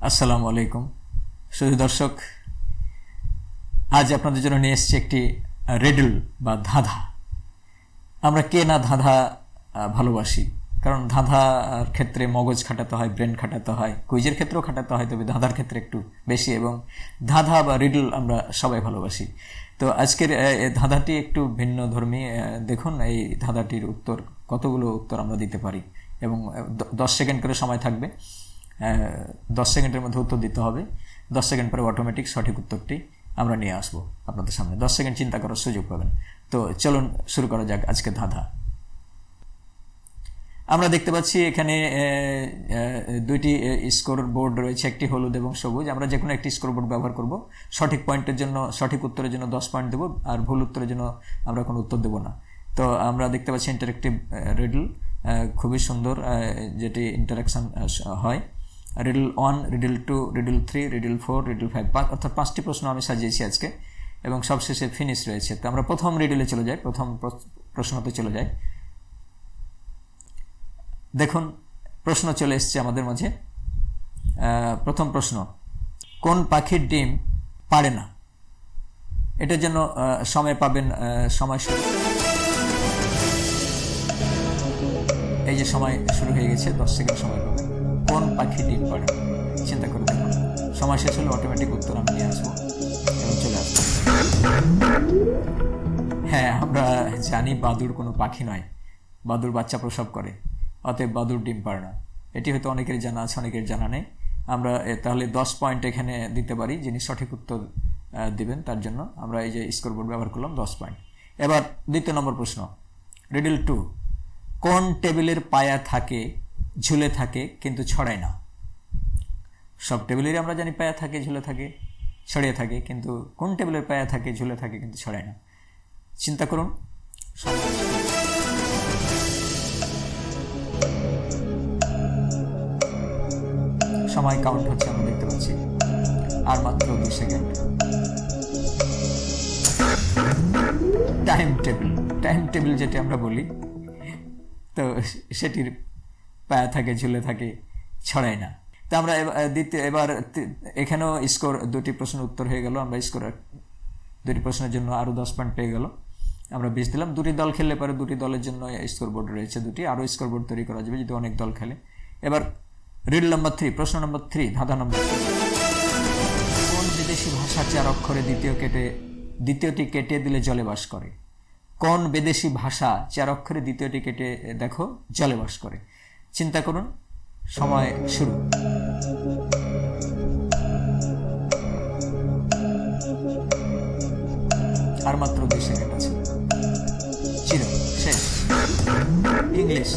আসসালামু আলাইকুম শুধু দর্শক, আজ আপনাদের জন্য নিয়ে এসেছি একটি রিডল বা ধাঁধা। আমরা কে না ধাঁধা ভালোবাসি, কারণ ধাঁধার ক্ষেত্রে মগজ খাটাতে হয়, ব্রেন খাটাতে হয়, কুইজের ক্ষেত্রেও খাটাতে হয়, তবে ধাঁধার ক্ষেত্রে একটু বেশি। এবং ধাঁধা বা রিডল আমরা সবাই ভালোবাসি। তো আজকের ধাঁধাটি একটু ভিন্ন ধর্মী। দেখুন এই ধাঁধাটির উত্তর, কতগুলো উত্তর আমরা দিতে পারি, এবং 10 সেকেন্ড করে সময় থাকবে। 10 সেকেন্ডের মধ্যে উত্তর দিতে হবে। 10 সেকেন্ড পরে অটোমেটিক সঠিক উত্তরটি আমরা নিয়ে আসবো আপনাদের সামনে। 10 সেকেন্ড চিন্তা করার সুযোগ পাবেন। তো চলুন শুরু করা যাক আজকে ধাঁধা। আমরা দেখতে পাচ্ছি এখানে দুইটি স্কোর বোর্ড রয়েছে, একটি হলুদ এবং সবুজ। আমরা যে কোনো একটি স্কোর বোর্ড ব্যবহার করব। সঠিক পয়েন্টের জন্য, সঠিক উত্তরের জন্য 10 পয়েন্ট দেবো, আর ভুল উত্তরের জন্য আমরা কোনো উত্তর দেবো না। তো আমরা দেখতে পাচ্ছি ইন্টারেক্টিভ রিডল, খুবই সুন্দর, যেটি ইন্টারাকশন হয়। Riddle 1, riddle 2, riddle 3, riddle 4, riddle 5, অর্থাৎ 5টি প্রশ্ন আমি সাজিয়েছি আজকে, এবং সবশেষে ফিনিশ রয়েছে। তো আমরা প্রথম রিডলে চলে যাই, প্রথম প্রশ্নতে চলে যাই। দেখুন প্রশ্ন চলে এসছে আমাদের মাঝে। প্রথম প্রশ্ন, কোন পাখির ডিম পাড়ে না? এটার জন্য সময় পাবেন, সময় শুরু। এই যে সময় শুরু হয়ে গেছে, 10 সেকেন্ড সময় পাবেন। কোন পাখি ডিম পাড়ে? চিন্তা করে দেখুন। সময় শেষ হলে অটোমেটিক উত্তর আমি নিয়ে আসবো এবং চলে আসবো। হ্যাঁ, আমরা জানি বাদুড় কোনো পাখি নয়, বাদুড় বাচ্চা প্রসব করে, অতএব বাদুড় ডিম পাড়ে না। এটি হয়তো অনেকের জানা আছে, অনেকের জানা নেই। আমরা তাহলে 10 পয়েন্ট এখানে দিতে পারি, যিনি সঠিক উত্তর দিবেন তার জন্য আমরা এই যে স্কোরবোর্ড ব্যবহার করলাম, 10 পয়েন্ট। এবার দ্বিতীয় নম্বর প্রশ্ন, রিডল 2, কোন টেবিলের পায়া থাকে, ঝুলে থাকে কিন্তু ছড়ায় না? সব টেবিলেরই আমরা জানি পায়া থাকে, ঝুলে থাকে, ছড়িয়ে থাকে, কিন্তু কোন টেবিলের পায়া থাকে, ঝুলে থাকে কিন্তু ছড়ায় না? চিন্তা করুন। সময় কাউন্ট হচ্ছে, আমরা দেখতে পাচ্ছি। আর মাত্র 2 second. Time table, time table যেটি আমরা বলি, তো সেটির পায়া থাকে, ঝুলে থাকে, ছড়ায় না। তো আমরা এবার এখানেও স্কোর, দুটি প্রশ্নের উত্তর হয়ে গেল। আমরা স্কোর দুটি প্রশ্নের জন্য আরও 10 পয়েন্ট পেয়ে গেল, আমরা 20 দিলাম। দুটি দল খেললে পরে দুটি দলের জন্য স্কোর বোর্ড রয়েছে দুটি, আরও স্কোর বোর্ড তৈরি করা যাবে যদি অনেক দল খেলে। এবার রিডল নাম্বার 3, প্রশ্ন নম্বর 3, ধাঁধা নম্বর 3, কোন বিদেশি ভাষা 4 অক্ষরে দ্বিতীয়টি কেটে দিলে জলে বাস করে? কোন বিদেশি ভাষা 4 অক্ষরে দ্বিতীয়টি কেটে দেখো জলে বাস করে? চিন্তা করুন। সময় শুরু। আর মাত্র 2 সেকেন্ড আছে। চির শেষ। ইংলিশ।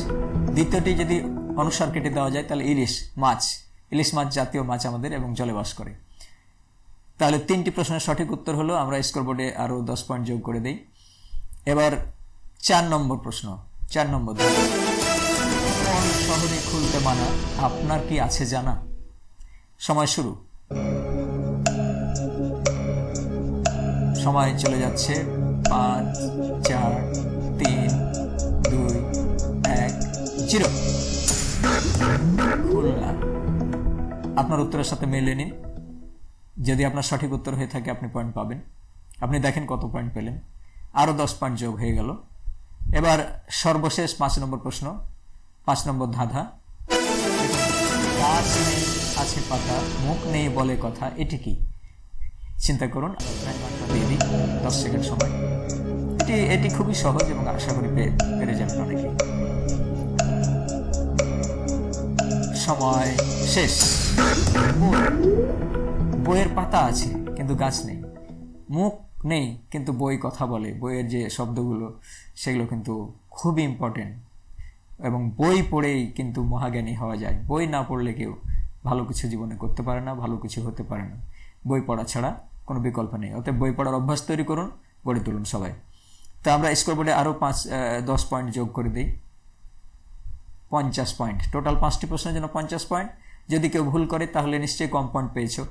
দ্বিতীয়টি যদি অনুসার কেটে দেওয়া যায় তাহলে ইলিশ মাছ জাতীয় মাছ আমাদের, এবং জলে বাস করে। তাহলে 3টি প্রশ্নের সঠিক উত্তর হলো। আমরা স্কোরবোর্ডে আরো 10 পয়েন্ট যোগ করে দেই। এবার 4 নম্বর প্রশ্ন, 4 নম্বর, কোন শহরে খুলতে মানা, আপনার কি আছে জানা? সময় শুরু। সময় চলে যাচ্ছে। 5, 4, 3, 2, 1, 0। খুলনা। আপনার উত্তরের সাথে মিলিয়ে নিন। যদি আপনার সঠিক উত্তর হয়ে থাকে আপনি পয়েন্ট পাবেন। আপনি দেখেন কত পয়েন্ট পেলেন, আরো 10 পয়েন্ট যোগ হয়ে গেল। এবার সর্বশেষ 5 নম্বর প্রশ্ন, 5 নম্বর ধাঁধা, গাছ নেই আছে পাতা, মুখ নেই বলে কথা, এটি কি? চিন্তা করুন। 10 সেকেন্ড সময়। এটি খুবই সহজ এবং আশা করি পেরে যাবেন অনেকে। সময় শেষ। বইয়ের পাতা আছে কিন্তু গাছ নেই, মুখ নেই কিন্তু বই কথা বলে। বইয়ের যে শব্দগুলো সেগুলো কিন্তু খুবই ইম্পর্টেন্ট, এবং বই পড়েই কিন্তু মহাজ্ঞানী হওয়া যায়। বই না পড়লে কেউ ভালো কিছু জীবনে করতে পারে না, ভালো কিছু হতে পারে না। বই পড়া ছাড়া কোনো বিকল্প নেই। অতএব বই পড়ার অভ্যাস তৈরি করুন, গড়ে তুলুন সবাই। তো আমরা স্কোরবোর্ডে আরও 10 পয়েন্ট যোগ করে দিই, 50 পয়েন্ট। টোটাল 5টি প্রশ্নের জন্য 50 পয়েন্ট। যদি কেউ ভুল করে তাহলে নিশ্চয়ই কম পয়েন্ট পেয়েছো।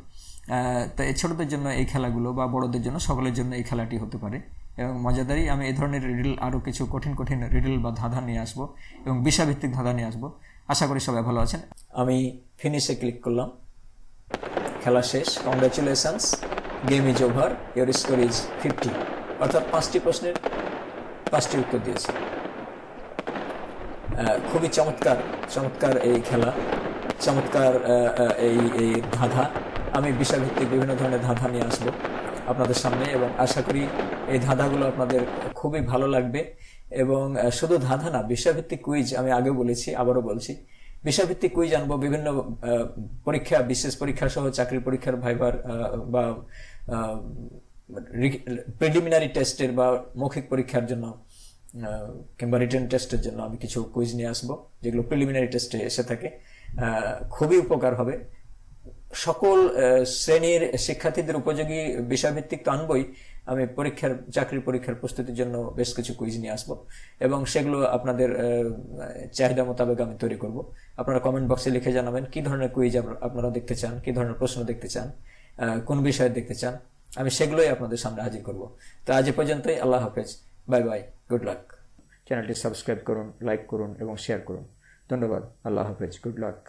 তো এই ছোটদের জন্য এই খেলাগুলো, বা বড়দের জন্য, সকলের জন্য এই খেলাটি হতে পারে এবং মজাদারি। আমি এই ধরনের রিডল, আরও কিছু কঠিন কঠিন রিডল বা ধাঁধা নিয়ে আসবো, এবং বিষয়ভিত্তিক ধাঁধা নিয়ে আসবো। আশা করি সবাই ভালো আছেন। আমি ফিনিশে ক্লিক করলাম। খেলা শেষ, congratulations, game is over, your score is 50। অর্থাৎ 5টি প্রশ্নের 5টি উত্তর দিয়েছি। খুবই চমৎকার চমৎকার এই খেলা, চমৎকার এই ধাঁধা। আমি বিষয়ভিত্তিক বিভিন্ন ধরনের ধাঁধা নিয়ে আসবো আপনাদের সামনে, এবং আশা করি এই ধাঁধাগুলো আপনাদের খুবই ভালো লাগবে। এবং শুধু ধাঁধা না, বিষয়ভিত্তিক কুইজ, আমি আগেও বলেছি আবারও বলছি, বিষয়ভিত্তিক কুইজ আনবো বিভিন্ন পরীক্ষা, বিশেষ পরীক্ষা সহ চাকরির পরীক্ষার ভাইবার বা প্রিলিমিনারি টেস্টের বা মৌখিক পরীক্ষার জন্য কিংবা রিটেন টেস্টের জন্য আমি কিছু কুইজ নিয়ে আসবো, যেগুলো প্রিলিমিনারি টেস্টে এসে থাকে। খুবই উপকার হবে সকল শ্রেণীর শিক্ষার্থীদের উপযোগী। বিষয়ভিত্তিক তো আনবই, আমি চাকরির পরীক্ষার প্রস্তুতির জন্য বেশ কিছু কুইজ নিয়ে আসবো, এবং সেগুলো আপনাদের চাহিদা মোতাবেক আমি তৈরি করব। আপনারা কমেন্ট বক্সে লিখে জানাবেন কি ধরনের কুইজ আপনারা দেখতে চান, কি ধরনের প্রশ্ন দেখতে চান, কোন বিষয়ে দেখতে চান, আমি সেগুলোই আপনাদের সামনে হাজির করব। তো আজ এ পর্যন্তই, আল্লাহ হাফেজ, বাই বাই, গুড লাক। চ্যানেলটি সাবস্ক্রাইব করুন, লাইক করুন এবং শেয়ার করুন। ধন্যবাদ, আল্লাহ হাফেজ, গুড লাক।